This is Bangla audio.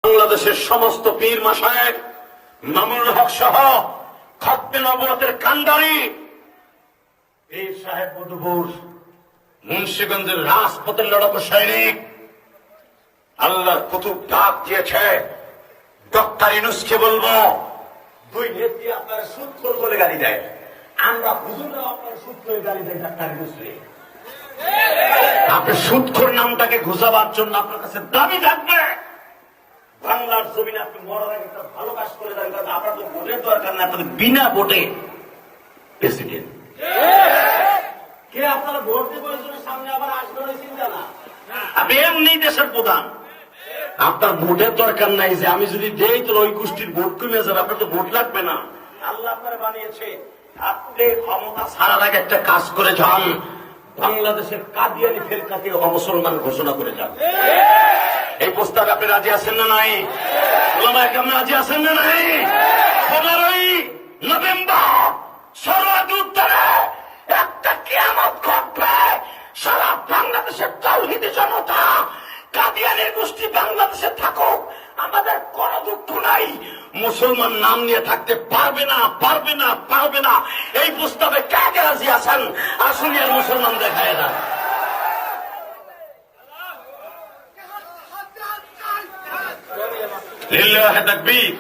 বাংলাদেশের সমস্ত পীর মাশায়েখ মামুনুল হক সহ খতমে নবুয়তের কান্ডারি পীর সাহেব মধুপুর মুন্সিগঞ্জের রাজপথের লড়াকু সৈনিক আল্লাহর কুতুব ডাক দিয়েছে। ডক্টর ইউনূসকে বলবো, দুই নেত্রী আপনার সুদখোর বলে গালি দেয়, আমরা হুজুররা আপনার সুদ করে গালি দেয়। ডক্টর ইউনূসকে আপনি সুদখোর নামটাকে ঘুষাবার জন্য আপনার কাছে দাবি থাকবে, বাংলার জমিনে আপনি মরার আগে একটা ভালো কাজ করে দেন। আপনার তো ভোটের দরকার না, আপনাদের বিনা ভোটে প্রেসিডেন্ট কে আপনারা ভোট দেওয়ার জন্য সামনে আবার আসবেন চিন্তা না। আপনি এমনি দেশের প্রধান, আপনার ভোটের দরকার নাই। যে আমি যদি দেই তো ওই গোষ্ঠীর ভোট কমে যাবে, আপনার তো ভোট লাগবে না। আল্লাহ আপনারা বানিয়েছে, আপনি ক্ষমতা ছাড়ার আগে একটা কাজ করে যান, বাংলাদেশের কাদিয়ানি ফেরকাকে অমুসলমান ঘোষণা করে যান। এই প্রস্তাবে আপনি রাজি আছেন না নাই? ওলামায়ে কেরাম রাজি আছেন না নাই? 15ই নভেম্বর সরওয়ার্দী উত্তরে একটা কিয়ামত ঘটবে। সারা বাংলাদেশের তাওহীদি জনতা, কাদিয়ানির গোষ্ঠী বাংলাদেশে থাকুক, আমাদের কোন দুঃখ নাই। মুসলমান নাম নিয়ে থাকতে পারবে না, পারবে না, পারবে না। এই প্রস্তাবে কে রাজি আছেন? আসুন আর মুসলমান দেখায় না। লিল্লাহি তাকবীর।